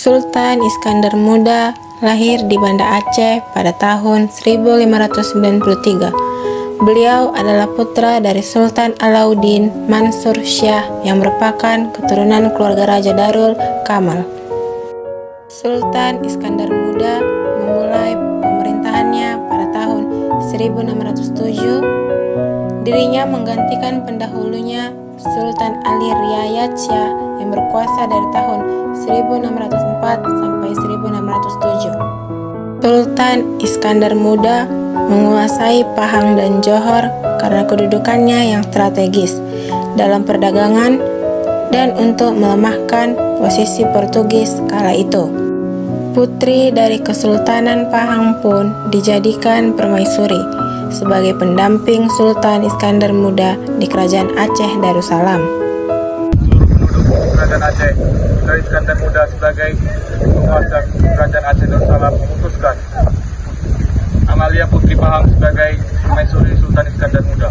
Sultan Iskandar Muda lahir di Banda Aceh pada tahun 1593. Beliau adalah putra dari Sultan Alauddin Mansur Shah yang merupakan keturunan keluarga Raja Darul Kamal. Sultan Iskandar Muda memulai pemerintahannya pada tahun 1607. Dirinya menggantikan pendahulunya Sultan Ali Riayat Shah yang berkuasa dari tahun 1604 sampai 1607. Sultan Iskandar Muda menguasai Pahang dan Johor karena kedudukannya yang strategis dalam perdagangan dan untuk melemahkan posisi Portugis kala itu. Putri dari Kesultanan Pahang pun dijadikan permaisuri sebagai pendamping Sultan Iskandar Muda di Kerajaan Aceh Darussalam. Kerajaan Aceh dari Iskandar Muda sebagai penguasa Kerajaan Aceh Darussalam memutuskan Amalia Putri Pahang sebagai permaisuri Sultan Iskandar Muda.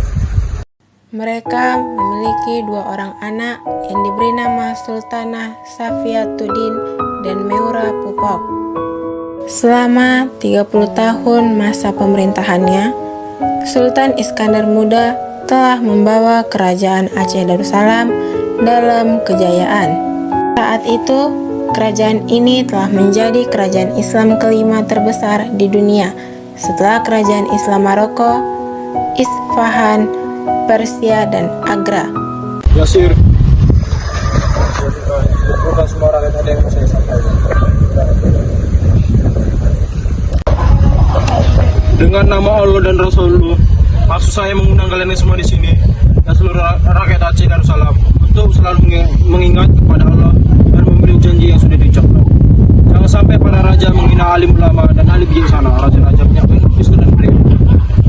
Mereka memiliki dua orang anak yang diberi nama Sultanah Safiatuddin dan Meura Pupok. Selama 30 tahun masa pemerintahannya, Sultan Iskandar Muda telah membawa Kerajaan Aceh Darussalam dalam kejayaan. Saat itu, kerajaan ini telah menjadi kerajaan Islam kelima terbesar di dunia setelah kerajaan Islam Maroko, Isfahan, Persia, dan Agra. Yasir, bukan semua rakyat ada yang saya sampaikan. Dengan nama Allah dan Rasulullah, maksud saya mengundang kalian semua di sini dan seluruh rakyat Aceh Darussalam untuk selalu mengingat kepada Allah dan memenuhi janji yang sudah diucapkan. Jangan sampai para raja menghina alim ulama dan ahli bijaksana, raja-raja menyampaikan Kristo dan beliau.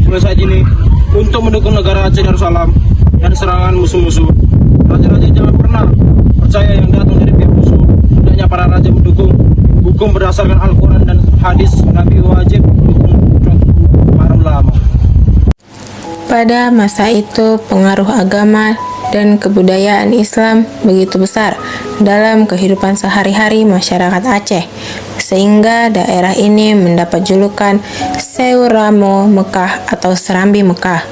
Mulai saat ini, untuk mendukung negara Aceh Darussalam dan serangan musuh-musuh, raja-raja jangan pernah percaya yang datang dari pihak musuh. Hendaknya para raja mendukung hukum berdasarkan Al-Quran dan hadis Nabi, wajib mendukung para ulama. Pada masa itu, pengaruh agama dan kebudayaan Islam begitu besar dalam kehidupan sehari-hari masyarakat Aceh, sehingga daerah ini mendapat julukan Seuramo Mekah atau Serambi Mekah.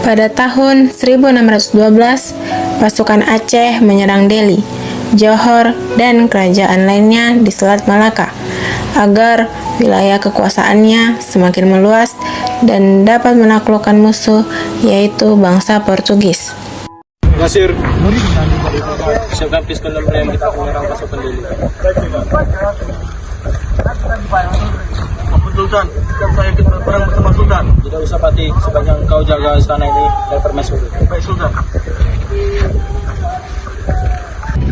Pada tahun 1612, pasukan Aceh menyerang Delhi, Johor, dan kerajaan lainnya di Selat Malaka agar wilayah kekuasaannya semakin meluas dan dapat menaklukkan musuh, yaitu bangsa Portugis. Yasir, siapkan pistol dan meriam, kita akan menyerang pasukan Delhi. Ampun Sultan, kan saya ikut berperang bersama Sultan. Tidak usah Pati, sepanjang kau jaga istana ini dan permaisuri. Baik Sultan.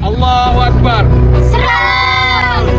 Allahu Akbar. Serang!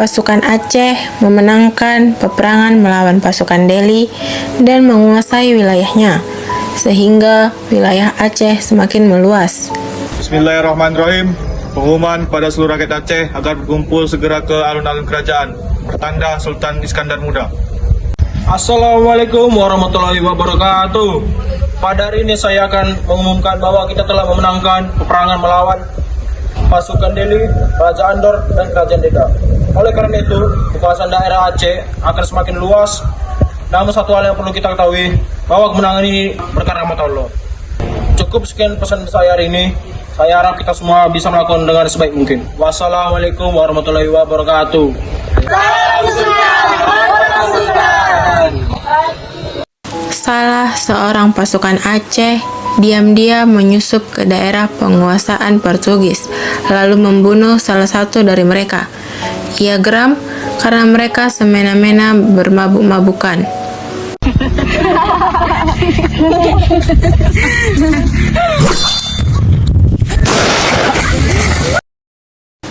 Pasukan Aceh memenangkan peperangan melawan pasukan Delhi dan menguasai wilayahnya, sehingga wilayah Aceh semakin meluas. Bismillahirrahmanirrahim. Pengumuman pada seluruh rakyat Aceh agar berkumpul segera ke alun-alun kerajaan. Pertanda Sultan Iskandar Muda. Assalamualaikum warahmatullahi wabarakatuh. Pada hari ini saya akan mengumumkan bahwa kita telah memenangkan peperangan melawan pasukan Delhi, Raja Andor, dan Kerajaan Deda. Oleh karena itu, kekuasaan daerah Aceh akan semakin luas. Namun satu hal yang perlu kita ketahui, bahwa kemenangan ini berkat rahmat Allah. Cukup sekian pesan saya hari ini. Saya harap kita semua bisa melakukan dengan sebaik mungkin. Wassalamualaikum warahmatullahi wabarakatuh. Salah seorang pasukan Aceh diam-diam menyusup ke daerah penguasaan Portugis, lalu membunuh salah satu dari mereka. Ia geram karena mereka semena-mena bermabuk-mabukan.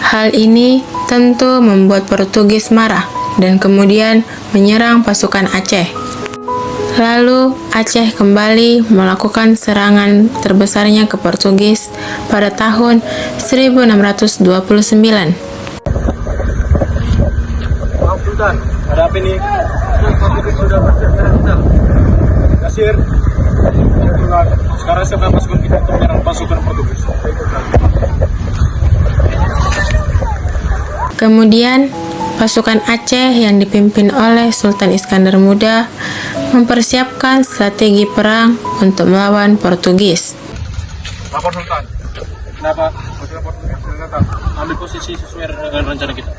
Hal ini tentu membuat Portugis marah dan kemudian menyerang pasukan Aceh. Lalu Aceh kembali melakukan serangan terbesarnya ke Portugis pada tahun 1629. Maaf Sultan, ada apa ini? Portugis sudah bersiap menyerang kita. Nasir, Sultan, sekarang siapkan pasukan kita untuk menyerang pasukan Portugis. Kemudian, pasukan Aceh yang dipimpin oleh Sultan Iskandar Muda mempersiapkan strategi perang untuk melawan Portugis. Lapor Sultan. Kenapa? Pasukan Portugis sudah datang. Ambil posisi sesuai dengan rencana kita.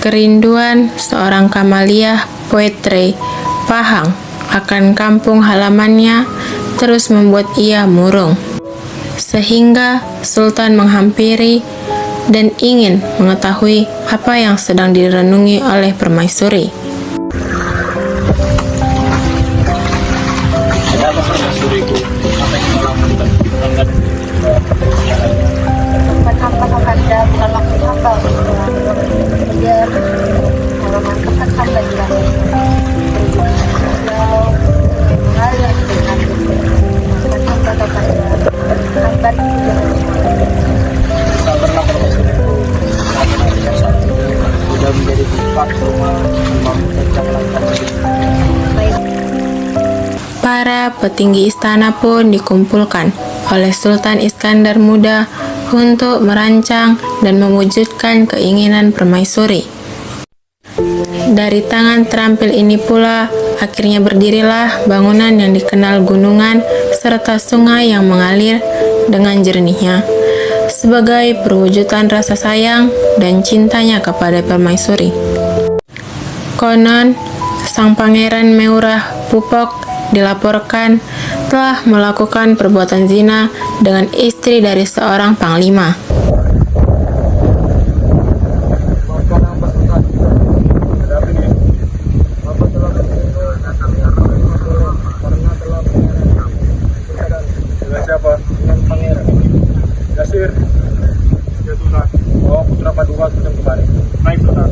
Kerinduan seorang Kamaliah Poetre Pahang akan kampung halamannya terus membuat ia murung, sehingga Sultan menghampiri dan ingin mengetahui apa yang sedang direnungi oleh permaisuri. Ada apa permaisuriku? Apa yang kau lakukan? Hamba Kakanda bukan maksud hamba untuk mengejar mantapkan hamba di dalam mengalir dengan hamba Kakanda hamba Sabarlah permaisuriku. Sudah menjadi tempat rumah Para petinggi istana pun dikumpulkan oleh Sultan Iskandar Muda untuk merancang dan mewujudkan keinginan permaisuri. Dari tangan terampil ini pula, akhirnya berdirilah bangunan yang dikenal gunungan serta sungai yang mengalir dengan jernihnya, sebagai perwujudan rasa sayang dan cintanya kepada permaisuri. Konon, sang pangeran Meurah Pupok dilaporkan telah melakukan perbuatan zina dengan istri dari seorang panglima. Dengan siapa? Dengan pangeran. Nasir, ya Sultan. Bawa putra Paduka Sultan kembali. Naik Sultan.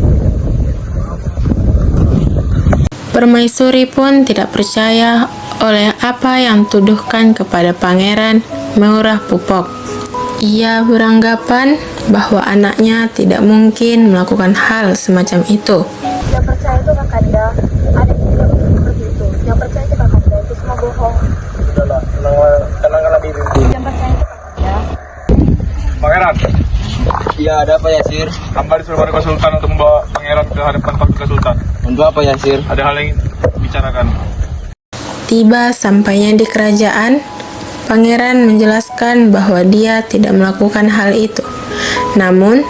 Permaisuri pun tidak percaya oleh apa yang tuduhkan kepada Pangeran Meurah Pupok. Ia beranggapan bahwa anaknya tidak mungkin melakukan hal semacam itu. yang percaya itu Kakanda ada yang tidak betul seperti itu, yang percaya itu Kakanda itu semua bohong, Sudahlah, tenangkanlah diri. yang percaya itu Kakanda. Pangeran, Ya, ada apa ya, Sir? hamba disuruh ke Sultan untuk membawa pangeran ke hadapan Paduka Sultan. Untuk apa ya, Sir? Ada hal yang ingin bicarakan. Tiba sampainya di kerajaan, Pangeran menjelaskan bahwa dia tidak melakukan hal itu. Namun,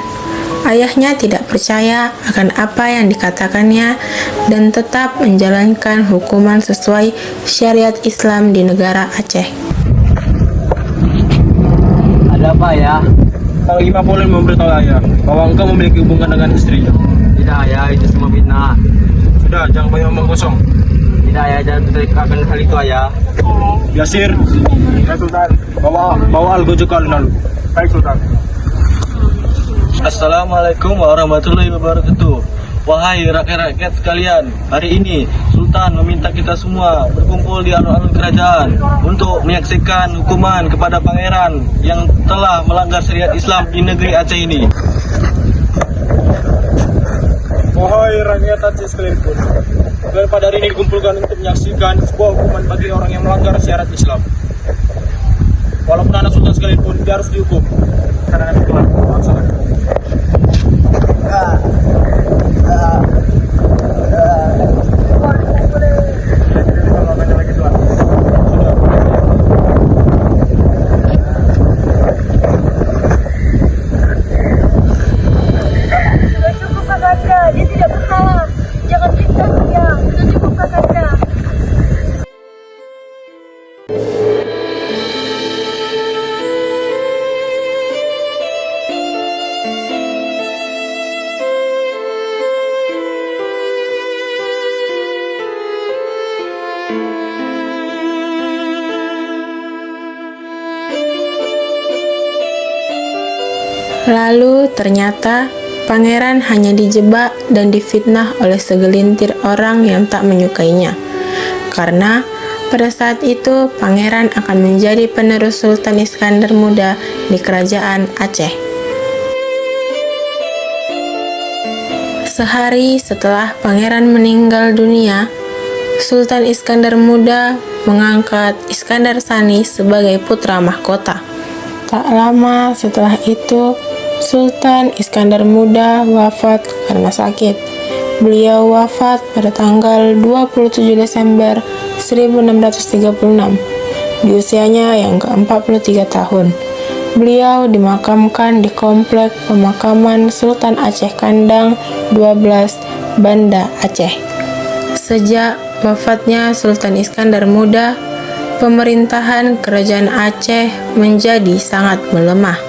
ayahnya tidak percaya akan apa yang dikatakannya dan tetap menjalankan hukuman sesuai syariat Islam di negara Aceh. Ada apa ya? Panglima boleh memberitahu ayah bahwa engkau memiliki hubungan dengan istrinya. Tidak ya, itu semua fitnah. Sudah, jangan banyak omong kosong. Tidak ya, jangan terikatkan hal itu, Ayah. Yasir, ya Sultan, bawa al-gojo ke alun-alun. Baik Sultan. Assalamualaikum warahmatullahi wabarakatuh. Wahai rakyat-rakyat sekalian, hari ini Sultan meminta kita semua berkumpul di alun-alun kerajaan untuk menyaksikan hukuman kepada pangeran yang telah melanggar syariat Islam di negeri Aceh ini. Wahai rakyat Aceh sekalian pun, kalian pada hari ini dikumpulkan untuk menyaksikan sebuah hukuman bagi orang yang melanggar syariat Islam. Walaupun anak sultan sekalipun, dia harus dihukum. Karena anak Tuhan, laksanakan. Sudah cukup Kakanda, dia tidak bersalah. Jangan fitnah dia. Sudah cukup Kakanda. Lalu ternyata pangeran hanya dijebak dan difitnah oleh segelintir orang yang tak menyukainya. Karena pada saat itu pangeran akan menjadi penerus Sultan Iskandar Muda di kerajaan Aceh. Sehari setelah pangeran meninggal dunia, Sultan Iskandar Muda mengangkat Iskandar Sani sebagai putra mahkota. Tak lama setelah itu, Sultan Iskandar Muda wafat karena sakit. Beliau wafat pada tanggal 27 Desember 1636 di usianya yang ke-43 tahun. Beliau dimakamkan di komplek pemakaman Sultan Aceh Kandang 12 Banda Aceh. Sejak wafatnya Sultan Iskandar Muda, pemerintahan kerajaan Aceh menjadi sangat melemah.